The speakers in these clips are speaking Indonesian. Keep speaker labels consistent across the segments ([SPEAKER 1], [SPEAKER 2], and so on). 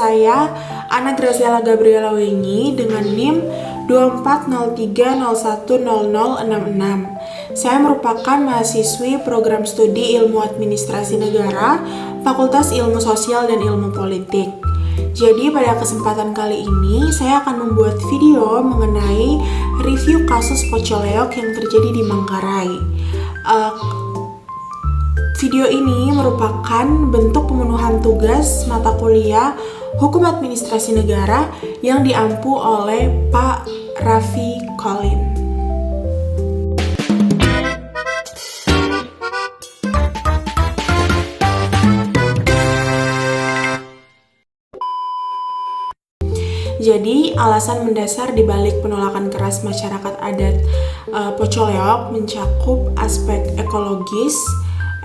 [SPEAKER 1] saya Ana Graziela Gabriela Wengi dengan NIM 2403010066. Saya merupakan mahasiswi program studi Ilmu Administrasi Negara, Fakultas Ilmu Sosial dan Ilmu Politik. Jadi pada kesempatan kali ini saya akan membuat video mengenai review kasus Pocoleok yang terjadi di Manggarai. Video ini merupakan bentuk pemenuhan tugas mata kuliah Hukum Administrasi Negara yang diampu oleh Pak Raffi Colin. Jadi, alasan mendasar dibalik penolakan keras masyarakat adat Pocoleok mencakup aspek ekologis,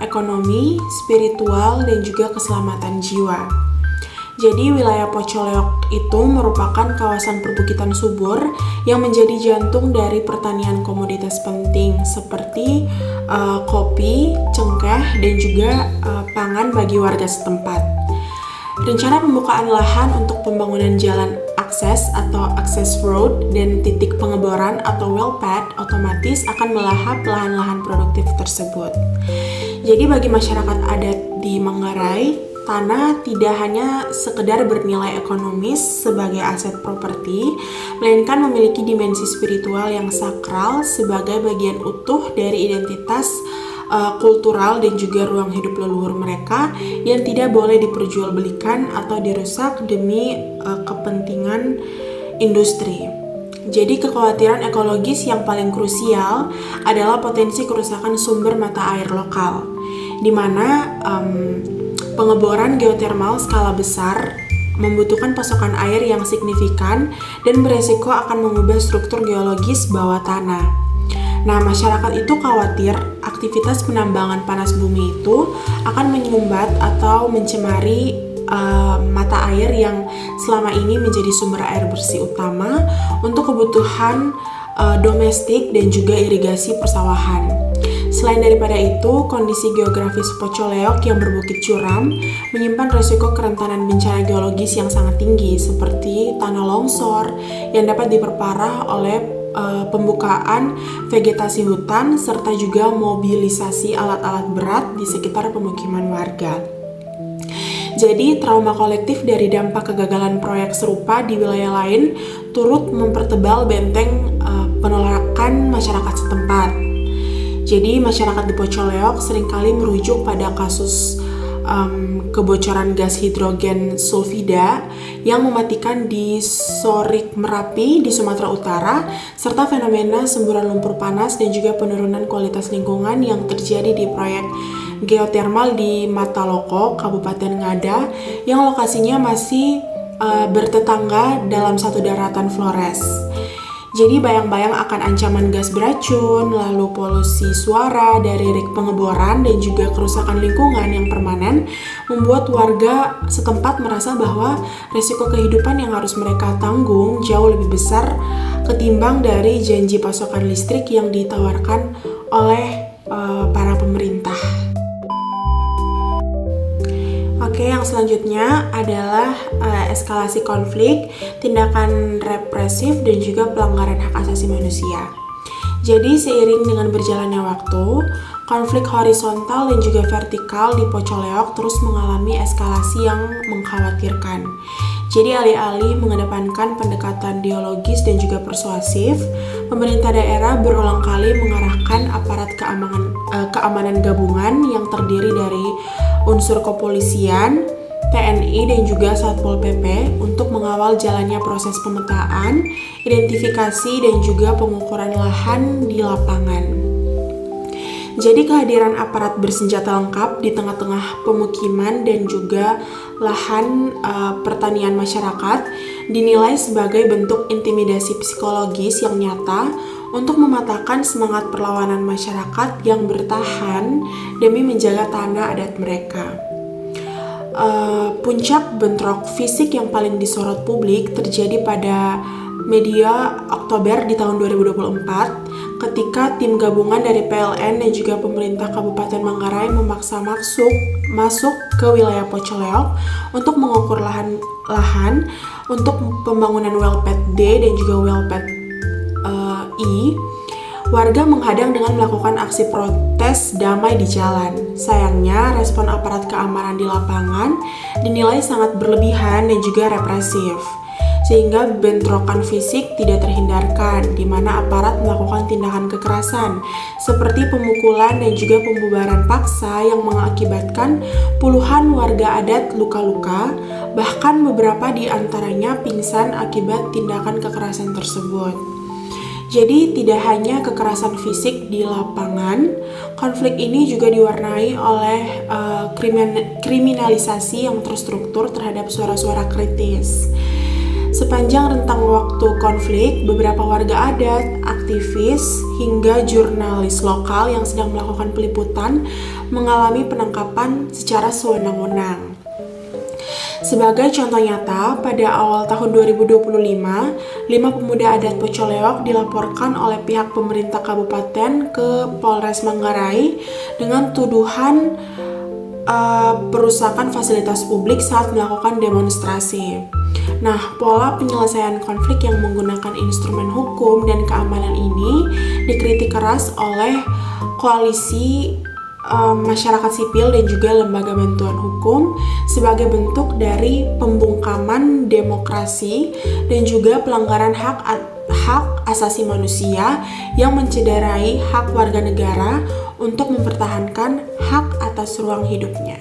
[SPEAKER 1] ekonomi, spiritual, dan juga keselamatan jiwa. Jadi wilayah Pocoleok itu merupakan kawasan perbukitan subur yang menjadi jantung dari pertanian komoditas penting seperti kopi, cengkeh, dan juga pangan bagi warga setempat. Rencana pembukaan lahan untuk pembangunan jalan akses atau access road dan titik pengeboran atau well pad otomatis akan melahap lahan-lahan produktif tersebut. Jadi bagi masyarakat adat di Manggarai, tanah tidak hanya sekedar bernilai ekonomis sebagai aset properti, melainkan memiliki dimensi spiritual yang sakral sebagai bagian utuh dari identitas kultural dan juga ruang hidup leluhur mereka yang tidak boleh diperjualbelikan atau dirusak demi kepentingan industri. Jadi kekhawatiran ekologis yang paling krusial adalah potensi kerusakan sumber mata air lokal, di mana pengeboran geotermal skala besar membutuhkan pasokan air yang signifikan dan beresiko akan mengubah struktur geologis bawah tanah. Nah, masyarakat itu khawatir aktivitas penambangan panas bumi itu akan menyumbat atau mencemari mata air yang selama ini menjadi sumber air bersih utama untuk kebutuhan domestik dan juga irigasi persawahan. Selain daripada itu, kondisi geografis Pocoleok yang berbukit curam menyimpan risiko kerentanan bencana geologis yang sangat tinggi seperti tanah longsor yang dapat diperparah oleh pembukaan vegetasi hutan serta juga mobilisasi alat-alat berat di sekitar pemukiman warga. Jadi trauma kolektif dari dampak kegagalan proyek serupa di wilayah lain turut mempertebal benteng penolakan masyarakat setempat. Jadi masyarakat di Pocoleok seringkali merujuk pada kasus kebocoran gas hidrogen sulfida yang mematikan di Sorik Merapi di Sumatera Utara, serta fenomena semburan lumpur panas dan juga penurunan kualitas lingkungan yang terjadi di proyek geotermal di Mataloko, Kabupaten Ngada, yang lokasinya masih bertetangga dalam satu daratan Flores. Jadi bayang-bayang akan ancaman gas beracun, lalu polusi suara dari rig pengeboran dan juga kerusakan lingkungan yang permanen membuat warga setempat merasa bahwa risiko kehidupan yang harus mereka tanggung jauh lebih besar ketimbang dari janji pasokan listrik yang ditawarkan oleh para pemerintah. Oke, yang selanjutnya adalah eskalasi konflik, tindakan represif, dan juga pelanggaran hak asasi manusia. Jadi seiring dengan berjalannya waktu, konflik horizontal dan juga vertikal di Pocoleok terus mengalami eskalasi yang mengkhawatirkan. Jadi alih-alih mengedepankan pendekatan dialogis dan juga persuasif, pemerintah daerah berulang kali mengarahkan aparat keamanan gabungan yang terdiri dari unsur kepolisian, TNI, dan juga Satpol PP untuk mengawal jalannya proses pemetaan, identifikasi, dan juga pengukuran lahan di lapangan. Jadi kehadiran aparat bersenjata lengkap di tengah-tengah pemukiman dan juga lahan pertanian masyarakat dinilai sebagai bentuk intimidasi psikologis yang nyata untuk mematahkan semangat perlawanan masyarakat yang bertahan demi menjaga tanah adat mereka. Puncak bentrok fisik yang paling disorot publik terjadi pada media Oktober di tahun 2024 ketika tim gabungan dari PLN dan juga pemerintah Kabupaten Manggarai memaksa masuk ke wilayah Pocoleok untuk mengukur lahan untuk pembangunan Welpet D dan juga Welpet I. Warga menghadang dengan melakukan aksi protes damai di jalan. Sayangnya, respon aparat keamanan di lapangan dinilai sangat berlebihan dan juga represif, sehingga bentrokan fisik tidak terhindarkan, di mana aparat melakukan tindakan kekerasan seperti pemukulan dan juga pembubaran paksa yang mengakibatkan puluhan warga adat luka-luka, bahkan beberapa di antaranya pingsan akibat tindakan kekerasan tersebut. Jadi tidak hanya kekerasan fisik di lapangan, konflik ini juga diwarnai oleh kriminalisasi yang terstruktur terhadap suara-suara kritis. Sepanjang rentang waktu konflik, beberapa warga adat, aktivis, hingga jurnalis lokal yang sedang melakukan peliputan mengalami penangkapan secara sewenang-wenang. Sebagai contoh nyata, pada awal tahun 2025, 5 pemuda adat Pocoleok dilaporkan oleh pihak pemerintah kabupaten ke Polres Manggarai dengan tuduhan perusakan fasilitas publik saat melakukan demonstrasi. Nah, pola penyelesaian konflik yang menggunakan instrumen hukum dan keamanan ini dikritik keras oleh koalisi masyarakat sipil dan juga lembaga bantuan hukum sebagai bentuk dari pembungkaman demokrasi dan juga pelanggaran hak asasi manusia yang mencederai hak warga negara untuk mempertahankan hak atas ruang hidupnya.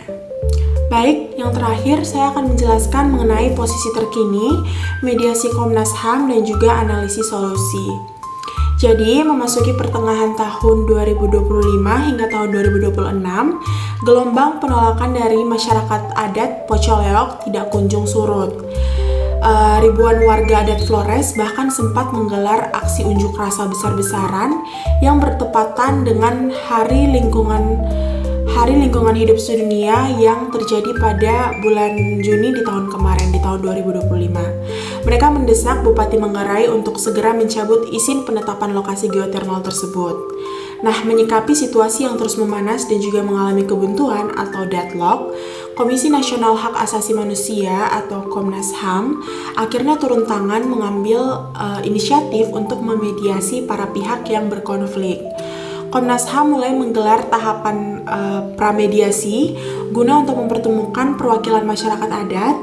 [SPEAKER 1] Baik, yang terakhir saya akan menjelaskan mengenai posisi terkini, mediasi Komnas HAM dan juga analisis solusi. Jadi, memasuki pertengahan tahun 2025 hingga tahun 2026, gelombang penolakan dari masyarakat adat Pocoleok tidak kunjung surut. Ribuan warga adat Flores bahkan sempat menggelar aksi unjuk rasa besar-besaran yang bertepatan dengan Hari Lingkungan Hidup Sedunia yang terjadi pada bulan Juni di tahun kemarin, di tahun 2025. Mereka mendesak Bupati Manggarai untuk segera mencabut izin penetapan lokasi geotermal tersebut. Nah, menyikapi situasi yang terus memanas dan juga mengalami kebuntuan atau deadlock, Komisi Nasional Hak Asasi Manusia atau Komnas HAM akhirnya turun tangan mengambil inisiatif untuk memediasi para pihak yang berkonflik. Komnas HAM mulai menggelar tahapan pramediasi guna untuk mempertemukan perwakilan masyarakat adat,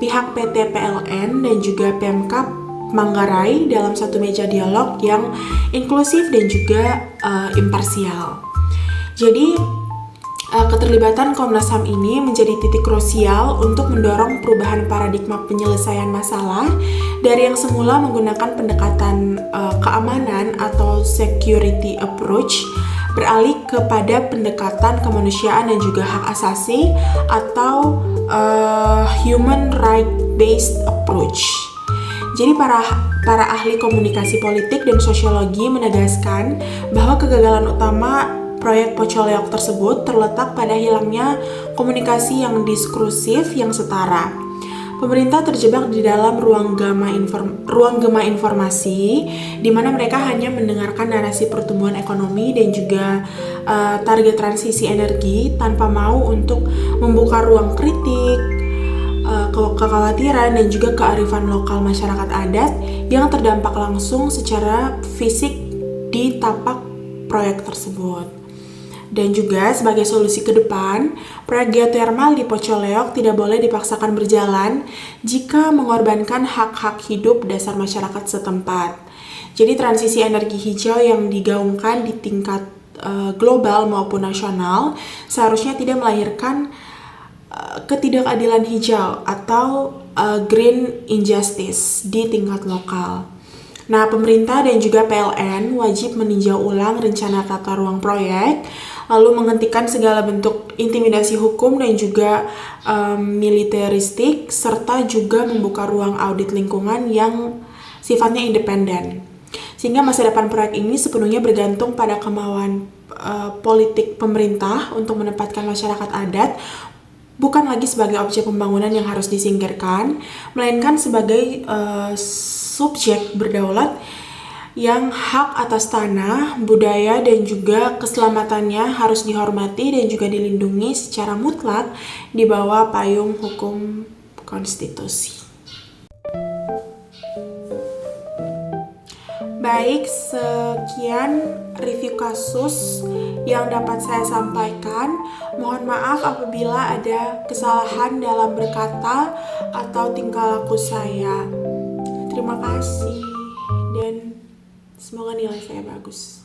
[SPEAKER 1] pihak PT PLN dan juga Pemkab Manggarai dalam satu meja dialog yang inklusif dan juga imparsial. Jadi keterlibatan Komnas HAM ini menjadi titik krusial untuk mendorong perubahan paradigma penyelesaian masalah dari yang semula menggunakan pendekatan keamanan atau security approach beralih kepada pendekatan kemanusiaan dan juga hak asasi atau human right based approach. Jadi para ahli komunikasi politik dan sosiologi menegaskan bahwa kegagalan utama proyek Pocoleok tersebut terletak pada hilangnya komunikasi yang diskursif yang setara. Pemerintah terjebak di dalam ruang gema informasi, di mana mereka hanya mendengarkan narasi pertumbuhan ekonomi dan juga target transisi energi tanpa mau untuk membuka ruang kritik, kekhawatiran dan juga kearifan lokal masyarakat adat yang terdampak langsung secara fisik di tapak proyek tersebut. Dan juga sebagai solusi ke depan, proyek geotermal di Pocoleok tidak boleh dipaksakan berjalan jika mengorbankan hak-hak hidup dasar masyarakat setempat. Jadi transisi energi hijau yang digaungkan di tingkat global maupun nasional seharusnya tidak melahirkan ketidakadilan hijau atau green injustice di tingkat lokal. Nah, pemerintah dan juga PLN wajib meninjau ulang rencana tata ruang proyek, lalu menghentikan segala bentuk intimidasi hukum dan juga militeristik, serta juga membuka ruang audit lingkungan yang sifatnya independen. Sehingga masa depan proyek ini sepenuhnya bergantung pada kemauan politik pemerintah untuk menempatkan masyarakat adat bukan lagi sebagai objek pembangunan yang harus disingkirkan, melainkan sebagai subjek berdaulat yang hak atas tanah, budaya, dan juga keselamatannya harus dihormati dan juga dilindungi secara mutlak di bawah payung hukum konstitusi. Baik, sekian review kasus yang dapat saya sampaikan. Mohon maaf apabila ada kesalahan dalam berkata atau tingkah laku saya. Terima kasih dan semoga nilai saya bagus.